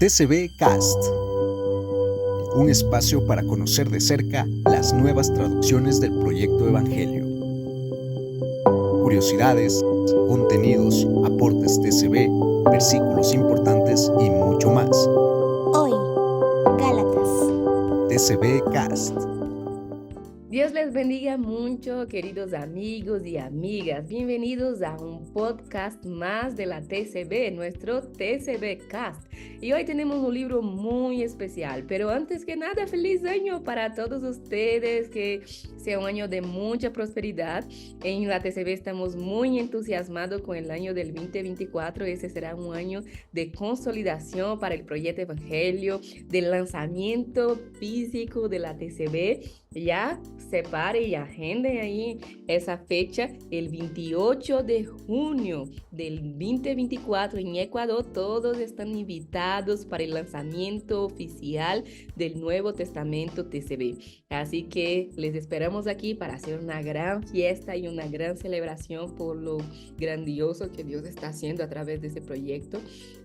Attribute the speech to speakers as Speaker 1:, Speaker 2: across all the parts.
Speaker 1: TCB Cast, un espacio para conocer de cerca las nuevas traducciones del proyecto Evangelio. Curiosidades, contenidos, aportes TCB, versículos importantes y mucho más.
Speaker 2: Hoy, Gálatas.
Speaker 1: TCB Cast.
Speaker 3: Dios les bendiga mucho, queridos amigos y amigas. Bienvenidos a un podcast más de la TCB, nuestro TCB Cast. Y hoy tenemos un libro muy especial, pero antes que nada, feliz año para todos ustedes, que sea un año de mucha prosperidad. En la TCB estamos muy entusiasmados con el año del 2024. Ese será un año de consolidación para el proyecto Evangelio, de lanzamiento físico de la TCB. Ya separe y agende ahí esa fecha, el 28 de junio del 2024 en Ecuador. Todos están invitados para el lanzamiento oficial del Nuevo Testamento TCB. Así que les esperamos aquí para hacer una gran fiesta y una gran celebración por lo grandioso que Dios está haciendo a través de ese proyecto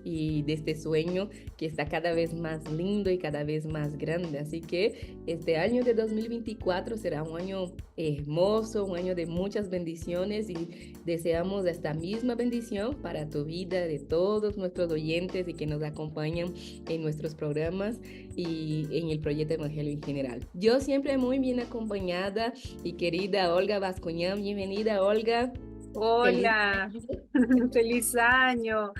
Speaker 3: y de este sueño que está cada vez más lindo y cada vez más grande. Así que este año de 2024 será un año hermoso, un año de muchas bendiciones, y deseamos esta misma bendición para tu vida, de todos nuestros oyentes y que nos acompañan en nuestros programas y en el proyecto Evangelio en general. Yo siempre muy bien acompañada y querida Olga Vascuñán. Bienvenida, Olga.
Speaker 4: Hola, feliz año.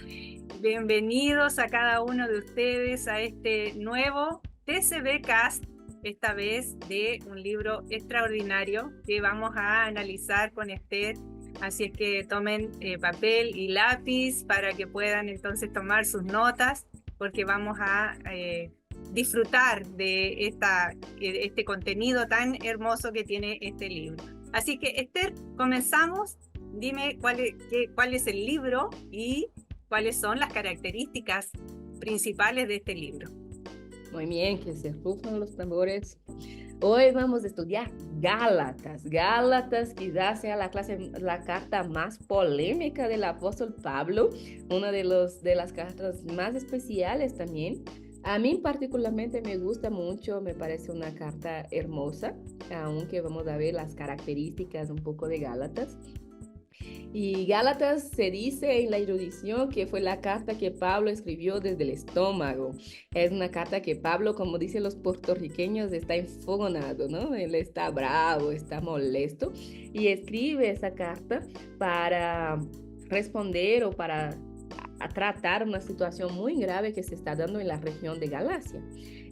Speaker 4: Bienvenidos a cada uno de ustedes a este nuevo TCB Cast, esta vez de un libro extraordinario que vamos a analizar con Esther. Así es que tomen papel y lápiz para que puedan entonces tomar sus notas, porque vamos a disfrutar de este contenido tan hermoso que tiene este libro. Así que Esther, comenzamos. Dime cuál es el libro y cuáles son las características principales de este libro.
Speaker 3: Muy bien, que se rufan los tambores. Hoy vamos a estudiar Gálatas. Gálatas quizás sea la carta más polémica del apóstol Pablo, una de las cartas más especiales también. A mí particularmente me gusta mucho, me parece una carta hermosa, aunque vamos a ver las características un poco de Gálatas. Y Gálatas se dice en la erudición que fue la carta que Pablo escribió desde el estómago. Es una carta que Pablo, como dicen los puertorriqueños, está enfogonado, ¿no? Él está bravo, está molesto y escribe esa carta para responder o para tratar una situación muy grave que se está dando en la región de Galacia.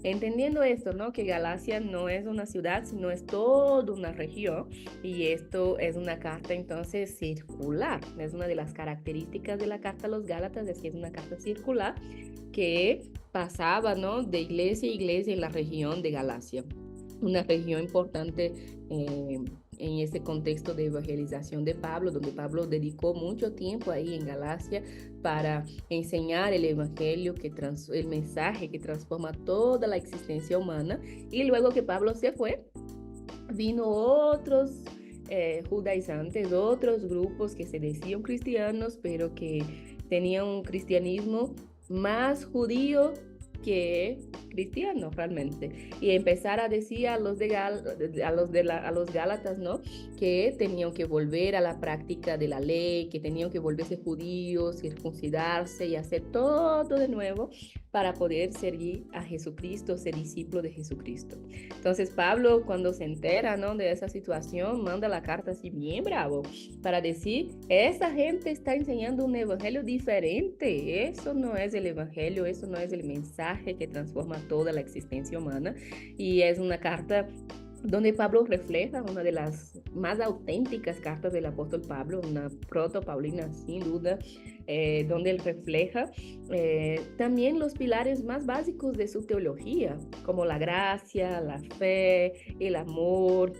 Speaker 3: Entendiendo esto, ¿no? Que Galacia no es una ciudad, sino es toda una región, y esto es una carta entonces circular. Es una de las características de la carta a los Gálatas, es que es una carta circular que pasaba, ¿no? De iglesia a iglesia en la región de Galacia, una región importante en ese contexto de evangelización de Pablo, donde Pablo dedicó mucho tiempo ahí en Galacia para enseñar el evangelio, el mensaje que transforma toda la existencia humana. Y luego que Pablo se fue, vino otros judaizantes, otros grupos que se decían cristianos, pero que tenían un cristianismo más judío que cristiano realmente, y empezar a decir a los Gálatas, ¿no? Que tenían que volver a la práctica de la ley, que tenían que volverse judíos, circuncidarse y hacer todo de nuevo para poder seguir a Jesucristo, ser discípulo de Jesucristo. Entonces Pablo, cuando se entera, ¿no? de esa situación, manda la carta así bien bravo para decir: esa gente está enseñando un evangelio diferente, eso no es el evangelio, eso no es el mensaje que transforma toda la existencia humana. Y es una carta donde Pablo refleja una de las más auténticas cartas del apóstol Pablo, una proto-paulina sin duda, donde él refleja también los pilares más básicos de su teología, como la gracia, la fe, el amor,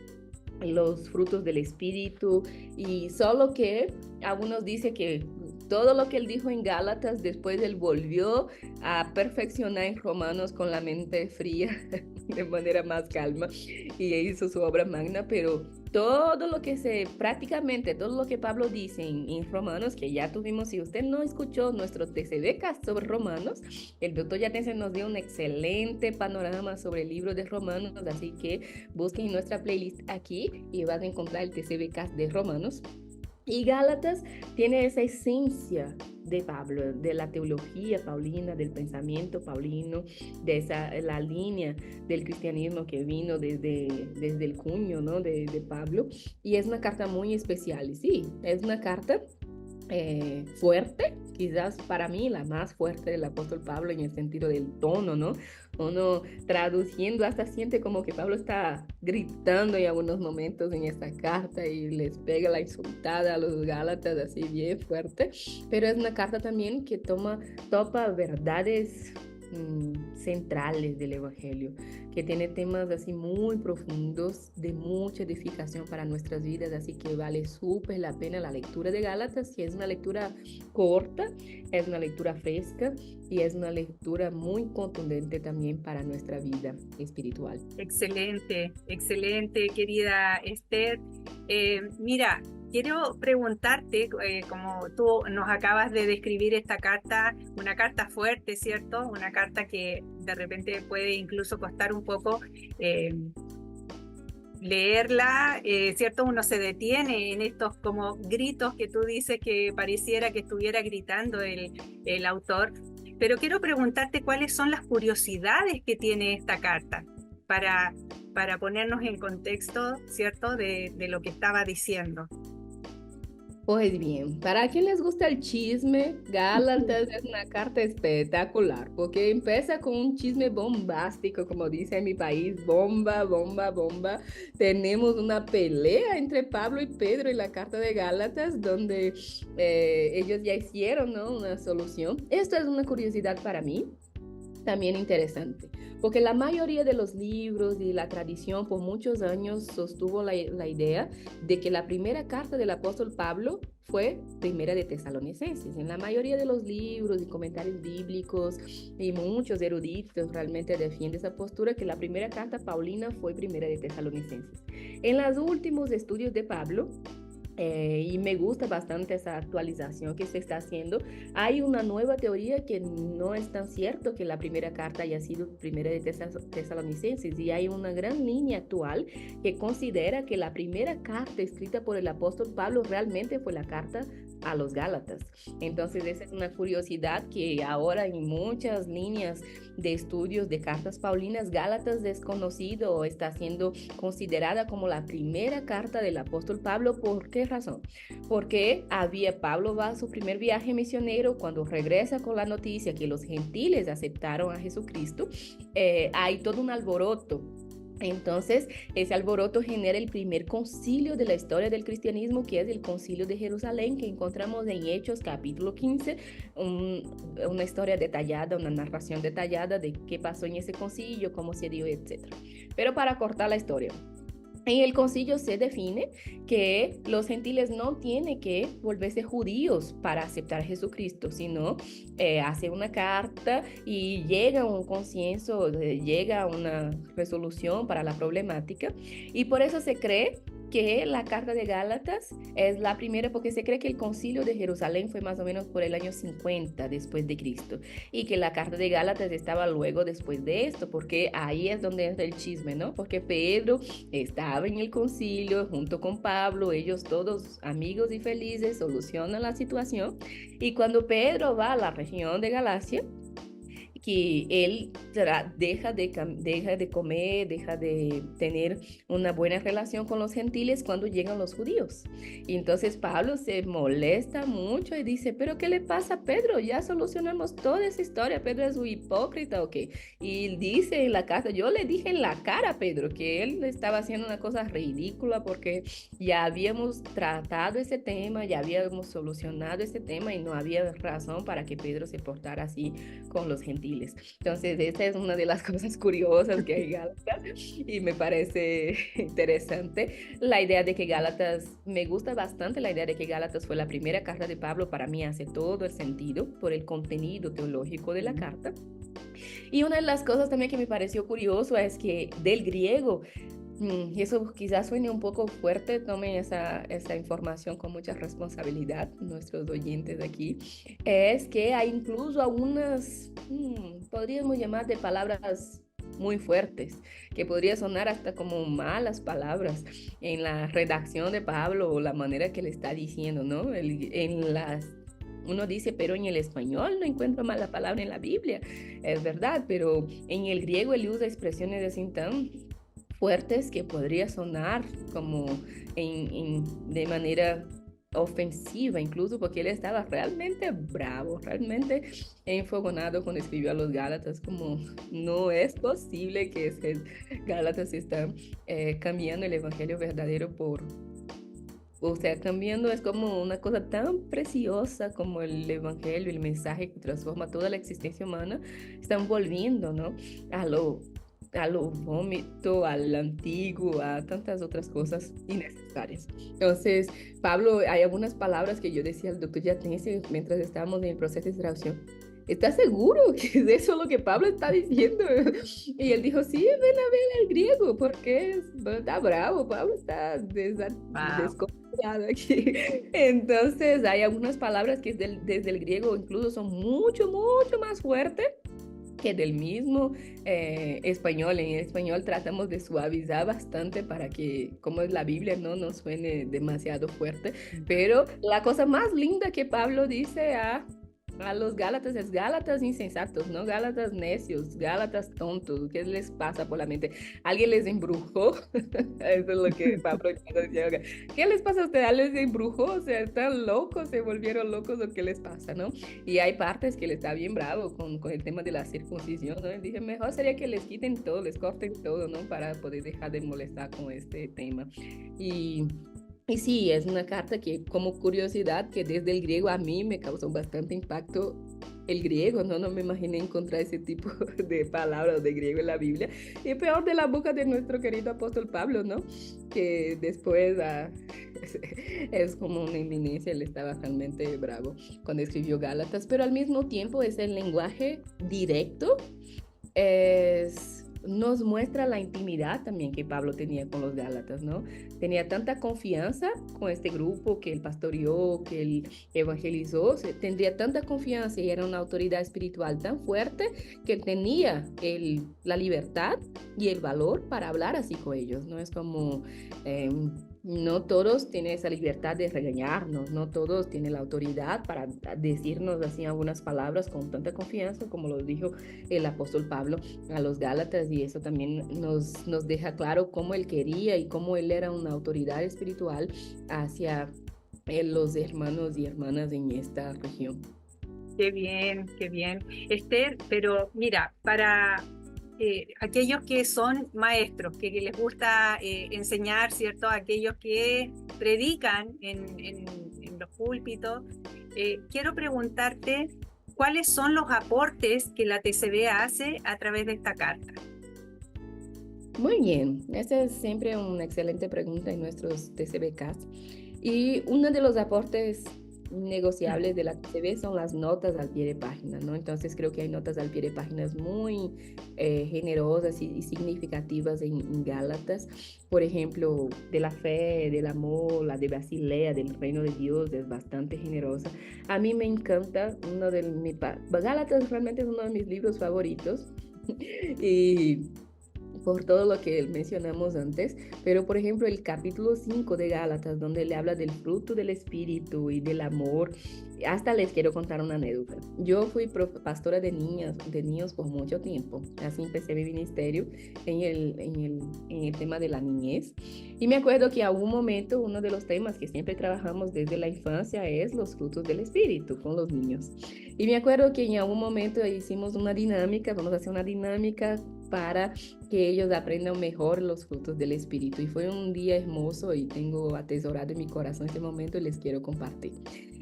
Speaker 3: los frutos del Espíritu. Y solo que algunos dicen que todo lo que él dijo en Gálatas, después él volvió a perfeccionar en Romanos con la mente fría, de manera más calma, y hizo su obra magna, pero todo lo que prácticamente todo lo que Pablo dice en Romanos, que ya tuvimos, si usted no escuchó nuestro TCDcast sobre Romanos, el doctor Yatense nos dio un excelente panorama sobre el libro de Romanos, así que busquen nuestra playlist aquí y van a encontrar el TCDcast de Romanos. Y Gálatas tiene esa esencia de Pablo, de la teología paulina, del pensamiento paulino, la línea del cristianismo que vino desde el cuño, ¿no? de Pablo. Y es una carta muy especial. Y sí, es una carta fuerte, quizás para mí la más fuerte del apóstol Pablo en el sentido del tono, ¿no? Uno traduciendo hasta siente como que Pablo está gritando en algunos momentos en esta carta y les pega la insultada a los Gálatas así bien fuerte, pero es una carta también que topa verdades centrales del Evangelio, que tiene temas así muy profundos, de mucha edificación para nuestras vidas, así que vale súper la pena la lectura de Gálatas, y es una lectura corta, es una lectura fresca y es una lectura muy contundente también para nuestra vida espiritual.
Speaker 4: Excelente, excelente, querida Esther. Mira, quiero preguntarte, como tú nos acabas de describir esta carta, una carta fuerte, ¿cierto? Una carta que de repente puede incluso costar un poco leerla, ¿cierto? Uno se detiene en estos como gritos que tú dices que pareciera que estuviera gritando el autor. Pero quiero preguntarte cuáles son las curiosidades que tiene esta carta para ponernos en contexto, ¿cierto? De lo que estaba diciendo.
Speaker 3: Pues bien, para quien les gusta el chisme, Gálatas es una carta espectacular, porque empieza con un chisme bombástico, como dice en mi país, bomba, bomba, bomba. Tenemos una pelea entre Pablo y Pedro en la carta de Gálatas, donde ellos ya hicieron, ¿no?, una solución. Esto es una curiosidad para mí, también interesante, porque la mayoría de los libros y la tradición por muchos años sostuvo la idea de que la primera carta del apóstol Pablo fue Primera de Tesalonicenses. En la mayoría de los libros y comentarios bíblicos, y muchos eruditos realmente defienden esa postura, que la primera carta paulina fue Primera de Tesalonicenses. En los últimos estudios de Pablo, y me gusta bastante esa actualización que se está haciendo, hay una nueva teoría que no es tan cierto que la primera carta haya sido Primera de Tesalonicenses, y hay una gran línea actual que considera que la primera carta escrita por el apóstol Pablo realmente fue la carta a los Gálatas. Entonces esa es una curiosidad, que ahora en muchas líneas de estudios de cartas paulinas, Gálatas es conocido o está siendo considerada como la primera carta del apóstol Pablo. ¿Por qué razón? Porque Pablo va a su primer viaje misionero, cuando regresa con la noticia que los gentiles aceptaron a Jesucristo, hay todo un alboroto. Entonces, ese alboroto genera el primer concilio de la historia del cristianismo, que es el Concilio de Jerusalén, que encontramos en Hechos capítulo 15, una historia detallada, una narración detallada de qué pasó en ese concilio, cómo se dio, etc. Pero para cortar la historia, en el concilio se define que los gentiles no tienen que volverse judíos para aceptar a Jesucristo, sino hace una carta y llega a un consenso, llega a una resolución para la problemática, y por eso se cree que la carta de Gálatas es la primera, porque se cree que el concilio de Jerusalén fue más o menos por el año 50 después de Cristo, y que la carta de Gálatas estaba luego después de esto, porque ahí es donde entra el chisme, ¿no? Porque Pedro estaba en el concilio junto con Pablo, ellos todos amigos y felices solucionan la situación, y cuando Pedro va a la región de Galacia, que él deja de comer, deja de tener una buena relación con los gentiles cuando llegan los judíos. Y entonces Pablo se molesta mucho y dice, ¿pero qué le pasa a Pedro? Ya solucionamos toda esa historia. ¿Pedro es un hipócrita o qué? Y dice en la carta, yo le dije en la cara a Pedro que él estaba haciendo una cosa ridícula, porque ya habíamos tratado ese tema, ya habíamos solucionado ese tema, y no había razón para que Pedro se portara así con los gentiles. gentiles. Entonces, esa es una de las cosas curiosas que hay Gálatas y me parece interesante la idea de que Gálatas, me gusta bastante la idea de que Gálatas fue la primera carta de Pablo. Para mí hace todo el sentido por el contenido teológico de la carta. Y una de las cosas también que me pareció curioso es que del griego, y eso quizás suene un poco fuerte, tomen esa información con mucha responsabilidad, nuestros oyentes aquí, es que hay incluso algunas, podríamos llamar de palabras muy fuertes, que podría sonar hasta como malas palabras en la redacción de Pablo o la manera que le está diciendo, ¿no? Uno dice, pero en el español no encuentro mala palabra en la Biblia, es verdad, pero en el griego él usa expresiones así tan fuertes que podría sonar como de manera ofensiva, incluso porque él estaba realmente bravo, realmente enfogonado cuando escribió a los Gálatas, como no es posible que Gálatas están cambiando el evangelio verdadero o sea, cambiando es como una cosa tan preciosa como el evangelio, el mensaje que transforma toda la existencia humana, están volviendo, ¿no? A lo vómito, al antiguo, a tantas otras cosas innecesarias. Entonces, Pablo, hay algunas palabras que yo decía al doctor Yatense mientras estábamos en el proceso de traducción. ¿Estás seguro que es eso lo que Pablo está diciendo? Y él dijo, sí, ven a ver el griego, porque está bravo, Pablo está desconfiado aquí. Entonces, hay algunas palabras que desde el griego incluso son mucho, mucho más fuertes que del mismo español. En español tratamos de suavizar bastante para que, como es la Biblia, no nos suene demasiado fuerte. Pero la cosa más linda que Pablo dice a los Gálatas es Gálatas insensatos, no Gálatas necios, Gálatas tontos. ¿Qué les pasa por la mente? ¿Alguien les embrujó? Eso es lo que Pablo decía. ¿Qué les pasa a ustedes? ¿Les embrujó? O sea, ¿están locos? ¿Se volvieron locos o qué les pasa, no? Y hay partes que él está bien bravo con el tema de la circuncisión, ¿no? Y dije, mejor sería que les quiten todo, les corten todo, ¿no? Para poder dejar de molestar con este tema. Y sí, es una carta que, como curiosidad, que desde el griego a mí me causó bastante impacto el griego, ¿no? No me imaginé encontrar ese tipo de palabras de griego en la Biblia. Y peor de la boca de nuestro querido apóstol Pablo, ¿no? Que después es como una eminencia, él estaba realmente bravo cuando escribió Gálatas, pero al mismo tiempo es el lenguaje directo, nos muestra la intimidad también que Pablo tenía con los Gálatas, ¿no? Tenía tanta confianza con este grupo que él pastoreó, que él evangelizó, tendría tanta confianza y era una autoridad espiritual tan fuerte que tenía la libertad y el valor para hablar así con ellos, ¿no? Es como... no todos tienen esa libertad de regañarnos, no todos tienen la autoridad para decirnos así algunas palabras con tanta confianza como lo dijo el apóstol Pablo a los Gálatas, y eso también nos deja claro cómo él quería y cómo él era una autoridad espiritual hacia los hermanos y hermanas en esta región.
Speaker 4: Qué bien, Esther, pero mira, para... aquellos que son maestros, que les gusta enseñar, ¿cierto? Aquellos que predican en los púlpitos, quiero preguntarte cuáles son los aportes que la TCB hace a través de esta carta.
Speaker 3: Muy bien, esa es siempre una excelente pregunta en nuestros TCBcast. Y uno de los aportes negociables de la TCB son las notas al pie de página, ¿no? Entonces creo que hay notas al pie de páginas muy generosas y significativas en Gálatas. Por ejemplo, de la fe, del amor, la de Basilea, del reino de Dios, es bastante generosa. A mí me encanta, Gálatas realmente es uno de mis libros favoritos. Y por todo lo que mencionamos antes, pero por ejemplo el capítulo 5 de Gálatas, donde le habla del fruto del espíritu y del amor, hasta les quiero contar una anécdota. Yo fui pastora de niños por mucho tiempo, así empecé mi ministerio en el tema de la niñez, y me acuerdo que a un momento uno de los temas que siempre trabajamos desde la infancia es los frutos del espíritu con los niños. Y me acuerdo que en algún momento hicimos una dinámica, vamos a hacer una dinámica para que ellos aprendan mejor los frutos del Espíritu. Y fue un día hermoso y tengo atesorado en mi corazón este momento y les quiero compartir.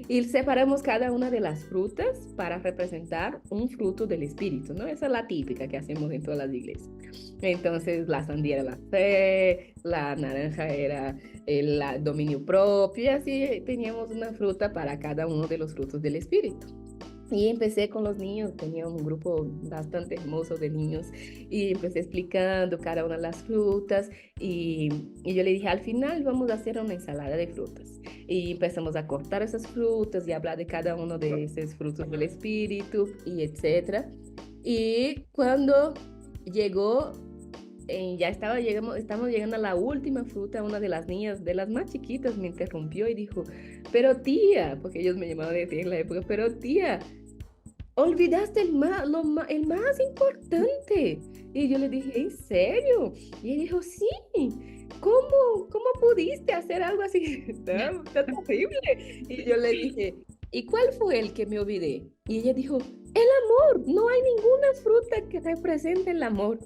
Speaker 3: Y separamos cada una de las frutas para representar un fruto del Espíritu, ¿no? Esa es la típica que hacemos en todas las iglesias. Entonces, la sandía era la fe, la naranja era el dominio propio, y así teníamos una fruta para cada uno de los frutos del Espíritu. Y empecé con los niños, tenía un grupo bastante hermoso de niños y empecé explicando cada una de las frutas y yo le dije, al final vamos a hacer una ensalada de frutas. Y empezamos a cortar esas frutas y hablar de cada uno de esos frutos del Espíritu y etcétera. Y cuando llegó, estamos llegando a la última fruta, una de las niñas, de las más chiquitas, me interrumpió y dijo, pero tía, porque ellos me llamaban de tía en la época, pero tía, olvidaste el más importante. Y yo le dije, ¿en serio? Y ella dijo, sí, ¿cómo pudiste hacer algo así tan terrible? Y yo le dije, ¿y cuál fue el que me olvidé? Y ella dijo, el amor, no hay ninguna fruta que represente el amor.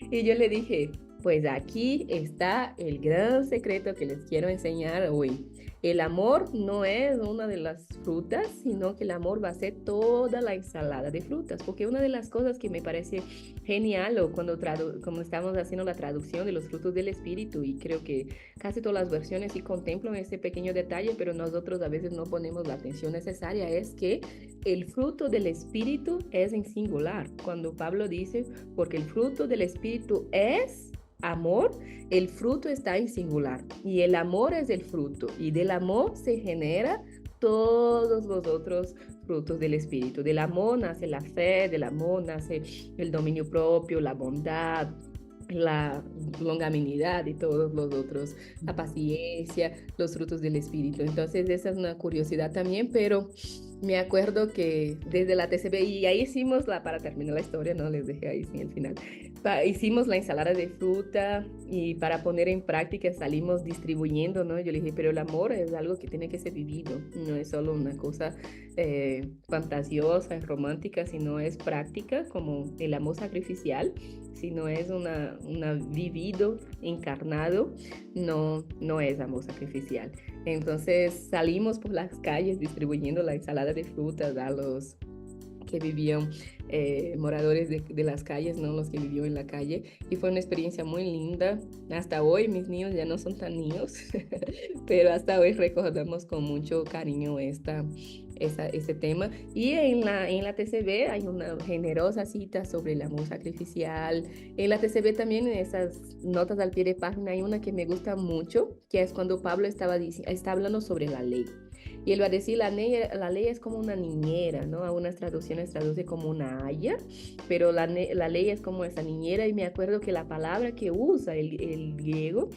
Speaker 3: Y yo le dije, pues aquí está el gran secreto que les quiero enseñar hoy. El amor no es una de las frutas, sino que el amor va a ser toda la ensalada de frutas. Porque una de las cosas que me parece genial o cuando estamos haciendo la traducción de los frutos del Espíritu, y creo que casi todas las versiones sí contemplan este pequeño detalle, pero nosotros a veces no ponemos la atención necesaria, es que el fruto del Espíritu es en singular. Cuando Pablo dice, porque el fruto del Espíritu es amor, el fruto está en singular y el amor es el fruto y del amor se genera todos los otros frutos del Espíritu. Del amor nace la fe, del amor nace el dominio propio, la bondad, la longanimidad y todos los otros, la paciencia, los frutos del Espíritu. Entonces esa es una curiosidad también, pero me acuerdo que desde la TCB, y ahí hicimos para terminar la historia, no les dejé ahí sin el final, hicimos la ensalada de fruta y para poner en práctica salimos distribuyendo, ¿no? Yo le dije, pero el amor es algo que tiene que ser vivido, no es solo una cosa fantasiosa, romántica, sino es práctica, como el amor sacrificial, sino es una vivido, encarnado, no es amor sacrificial. Entonces salimos por las calles distribuyendo la ensalada de frutas a los que vivían, moradores de las calles, ¿no? Los que vivían en la calle, y fue una experiencia muy linda. Hasta hoy mis niños ya no son tan niños, pero hasta hoy recordamos con mucho cariño ese tema. Y en la TCB hay una generosa cita sobre el amor sacrificial. En la TCB también, en esas notas al pie de página, hay una que me gusta mucho, que es cuando Pablo está hablando sobre la ley. Y él va a decir, la ley es como una niñera, ¿no? Algunas traducciones traduce como una aya, pero la ley es como esa niñera, y me acuerdo que la palabra que usa el griego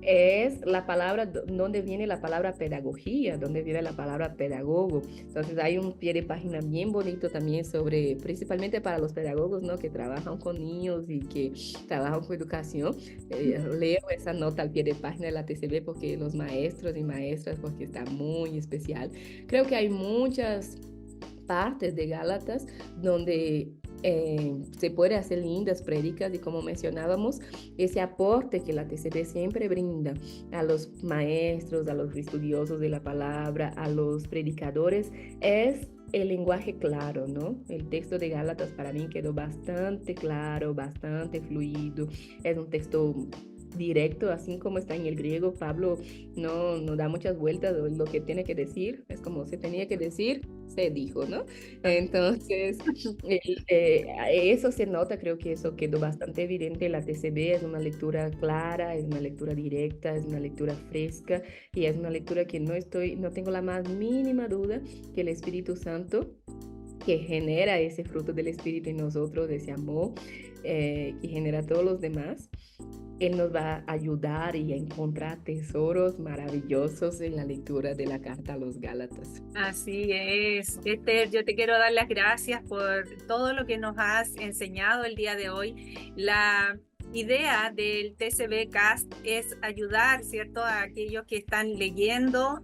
Speaker 3: es la palabra donde viene la palabra pedagogía, donde viene la palabra pedagogo. Entonces hay un pie de página bien bonito también sobre, principalmente para los pedagogos, ¿no? Que trabajan con niños y que trabajan con educación. Leo esa nota al pie de página de la TCB porque los maestros y maestras, porque está muy especial. Creo que hay muchas partes de Gálatas donde se puede hacer lindas prédicas, y como mencionábamos, ese aporte que la TCB siempre brinda a los maestros, a los estudiosos de la palabra, a los predicadores, es el lenguaje claro, ¿no? El texto de Gálatas para mí quedó bastante claro, bastante fluido, es un texto directo, así como está en el griego. Pablo no da muchas vueltas, lo que tiene que decir es como se tenía que decir, se dijo, ¿no? Entonces, eso se nota, creo que eso quedó bastante evidente. La TCB es una lectura clara, es una lectura directa, es una lectura fresca, y es una lectura que no tengo la más mínima duda que el Espíritu Santo, que genera ese fruto del Espíritu en nosotros, ese amor, que genera a todos los demás, Él nos va a ayudar y a encontrar tesoros maravillosos en la lectura de la carta a los Gálatas.
Speaker 4: Así es. Esther, yo te quiero dar las gracias por todo lo que nos has enseñado el día de hoy. La idea del TCB Cast es ayudar, ¿cierto?, a aquellos que están leyendo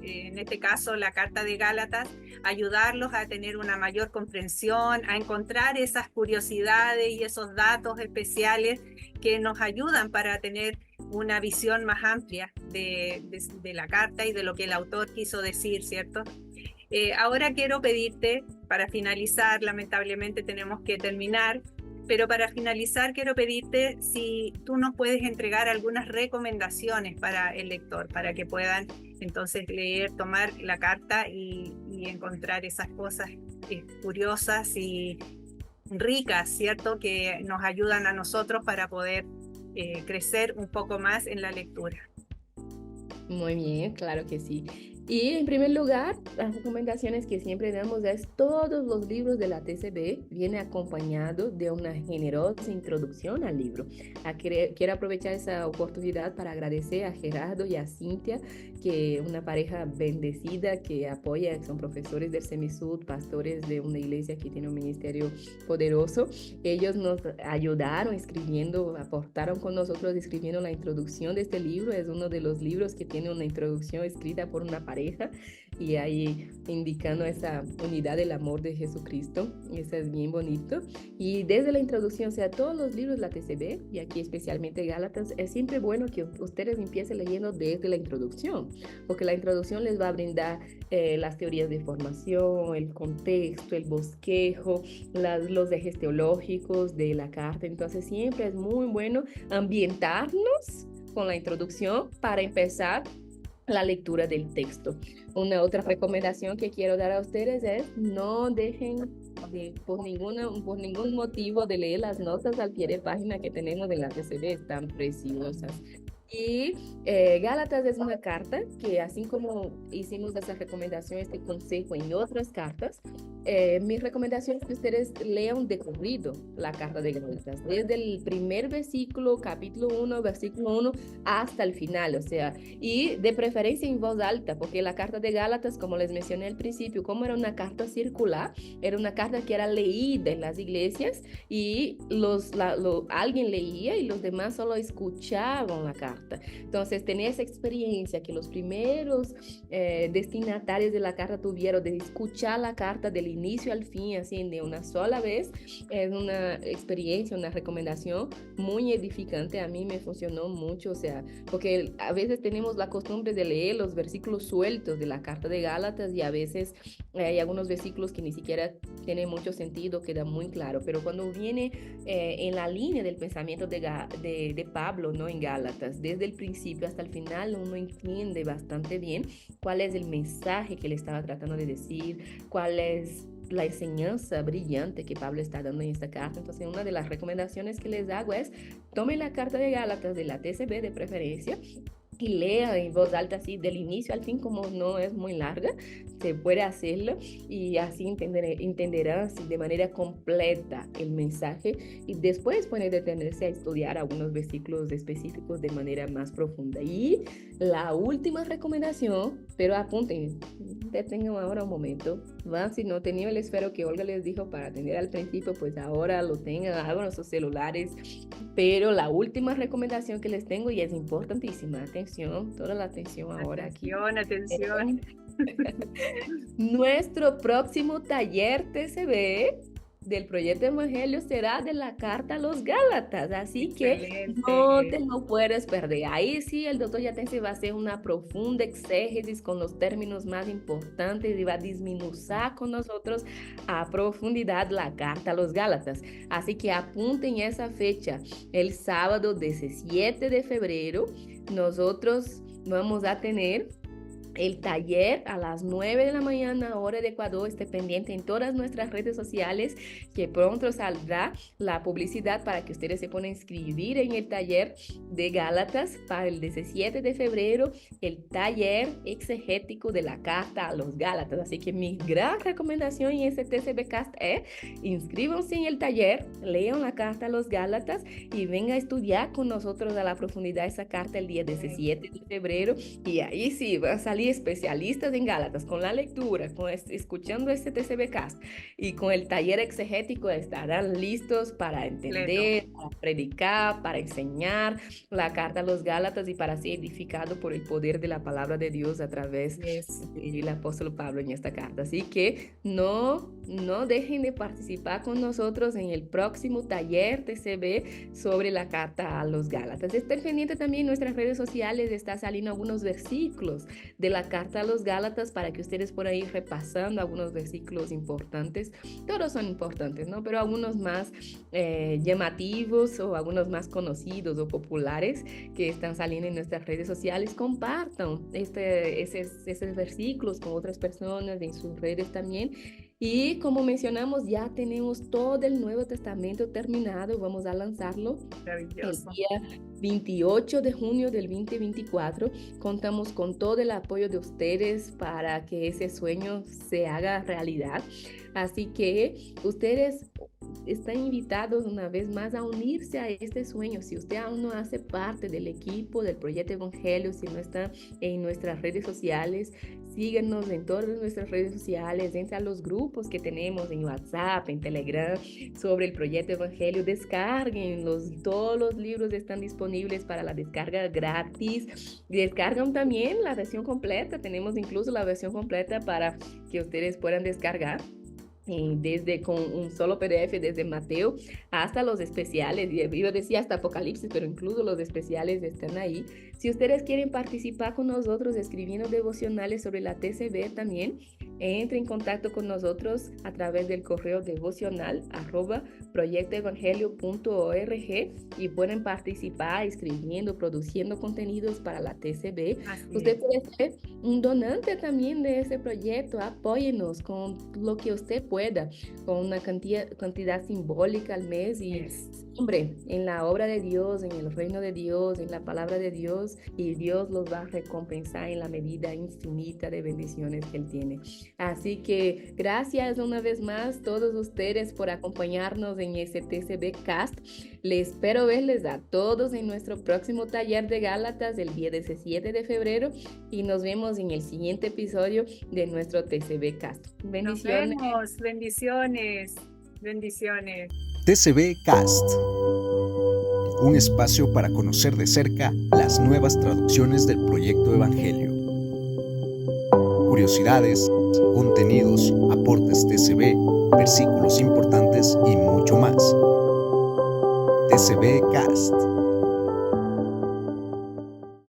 Speaker 4: en este caso la Carta de Gálatas, ayudarlos a tener una mayor comprensión, a encontrar esas curiosidades y esos datos especiales que nos ayudan para tener una visión más amplia de la carta y de lo que el autor quiso decir, ¿cierto? Ahora quiero pedirte, para finalizar, lamentablemente tenemos que terminar, pero para finalizar quiero pedirte si tú nos puedes entregar algunas recomendaciones para el lector, para que puedan entonces leer, tomar la carta y encontrar esas cosas curiosas y ricas, ¿cierto? Que nos ayudan a nosotros para poder crecer un poco más en la lectura.
Speaker 3: Muy bien, claro que sí. Y en primer lugar, las recomendaciones que siempre damos es todos los libros de la TCB viene acompañado de una generosa introducción al libro. Quiero aprovechar esa oportunidad para agradecer a Gerardo y a Cintia, que una pareja bendecida que apoya, son profesores del Semisud, pastores de una iglesia que tiene un ministerio poderoso. Ellos nos ayudaron escribiendo, aportaron con nosotros escribiendo la introducción de este libro. Es uno de los libros que tiene una introducción escrita por una pareja y ahí indicando esa unidad del amor de Jesucristo. Eso es bien bonito. Y desde la introducción, o sea, todos los libros de la TCB, y aquí especialmente Gálatas, es siempre bueno que ustedes empiecen leyendo desde la introducción, porque la introducción les va a brindar las teorías de formación, el contexto, el bosquejo, los ejes teológicos de la carta. Entonces siempre es muy bueno ambientarnos con la introducción para empezar la lectura del texto. Una otra recomendación que quiero dar a ustedes es no dejen por ningún motivo de leer las notas al pie de página que tenemos en la TCB, están preciosas. Y Gálatas es una carta que, así como hicimos esa recomendación, este consejo en otras cartas, mi recomendación es que ustedes lean de corrido la carta de Gálatas, desde el primer versículo, capítulo 1, versículo 1, hasta el final, o sea, y de preferencia en voz alta, porque la carta de Gálatas, como les mencioné al principio, como era una carta circular, era una carta que era leída en las iglesias y alguien leía y los demás solo escuchaban la carta. Entonces, tener esa experiencia que los primeros destinatarios de la carta tuvieron de escuchar la carta del inicio al fin, así de una sola vez, es una experiencia, una recomendación muy edificante. A mí me funcionó mucho, o sea, porque a veces tenemos la costumbre de leer los versículos sueltos de la carta de Gálatas y a veces hay algunos versículos que ni siquiera tienen mucho sentido, queda muy claro, pero cuando viene en la línea del pensamiento de Pablo, ¿no? En Gálatas, desde el principio hasta el final, uno entiende bastante bien cuál es el mensaje que le estaba tratando de decir, cuál es la enseñanza brillante que Pablo está dando en esta carta. Entonces, una de las recomendaciones que les hago es tomen la carta de Gálatas de la TCB de preferencia y lea en voz alta así del inicio al fin, como no es muy larga, se puede hacerlo y así entenderán de manera completa el mensaje y después pueden detenerse a estudiar algunos versículos específicos de manera más profunda. Y la última recomendación, pero apunten, detengan ahora un momento, van, si no tenían el esfero que Olga les dijo para tener al principio, pues ahora lo tengan, hagan en sus celulares. Pero la última recomendación que les tengo y es importantísima, atención, toda la atención ahora aquí.
Speaker 4: Atención.
Speaker 3: Nuestro próximo taller TCB del proyecto Evangelio será de la carta a los Gálatas, así que no te lo puedes perder. Ahí sí el doctor Yatense va a hacer una profunda exégesis con los términos más importantes y va a desmenuzar con nosotros a profundidad la carta a los Gálatas. Así que apunten esa fecha, el sábado 17 de febrero, nosotros vamos a tener el taller a las 9 de la mañana, hora de Ecuador. Esté pendiente en todas nuestras redes sociales que pronto saldrá la publicidad para que ustedes se puedan inscribir en el taller de Gálatas para el 17 de febrero, el taller exegético de la carta a los Gálatas. Así que mi gran recomendación en este TCB Cast es inscríbanse en el taller, lean la carta a los Gálatas y vengan a estudiar con nosotros a la profundidad esa carta el día 17 de febrero y ahí sí va a salir hay especialistas en Gálatas, con la lectura, escuchando este TCB Cast y con el taller exegético estarán listos para entender, para predicar, para enseñar la carta a los Gálatas y para ser edificado por el poder de la palabra de Dios a través del apóstol Pablo en esta carta. Así que no dejen de participar con nosotros en el próximo taller TCB sobre la carta a los Gálatas. Estén pendientes también en nuestras redes sociales, está saliendo algunos versículos de la carta a los Gálatas para que ustedes puedan ir repasando algunos versículos importantes. Todos son importantes, ¿no? Pero algunos más llamativos o algunos más conocidos o populares que están saliendo en nuestras redes sociales. Compartan esos versículos con otras personas en sus redes también. Y como mencionamos, ya tenemos todo el Nuevo Testamento terminado. Vamos a lanzarlo el día 28 de junio del 2024. Contamos con todo el apoyo de ustedes para que ese sueño se haga realidad. Así que ustedes están invitados una vez más a unirse a este sueño. Si usted aún no hace parte del equipo del Proyecto Evangelio, si no está en nuestras redes sociales, síguenos en todas nuestras redes sociales, entre a los grupos que tenemos en WhatsApp, en Telegram, sobre el Proyecto Evangelio. Descarguenlos, todos los libros están disponibles para la descarga gratis. Descargan también la versión completa, tenemos incluso la versión completa para que ustedes puedan descargar. Desde con un solo PDF, desde Mateo hasta los especiales, yo decía hasta Apocalipsis, pero incluso los especiales están ahí. Si ustedes quieren participar con nosotros escribiendo devocionales sobre la TCB también, entre en contacto con nosotros a través del correo devocional@proyectoevangelio.org y pueden participar escribiendo, produciendo contenidos para la TCB. Usted puede ser un donante también de ese proyecto. Apóyenos con lo que usted pueda, con una cantidad simbólica al mes y siempre en la obra de Dios, en el reino de Dios, en la palabra de Dios, y Dios los va a recompensar en la medida infinita de bendiciones que Él tiene. Así que gracias una vez más todos ustedes por acompañarnos en ese TCB Cast. Les espero verles a todos en nuestro próximo taller de Gálatas el día 17 de febrero y nos vemos en el siguiente episodio de nuestro TCB Cast. Bendiciones.
Speaker 4: Nos vemos. Bendiciones. Bendiciones.
Speaker 1: TCB Cast, un espacio para conocer de cerca las nuevas traducciones del Proyecto Evangelio. Curiosidades, contenidos, aportes TCB, versículos importantes y mucho más. TCB Cast.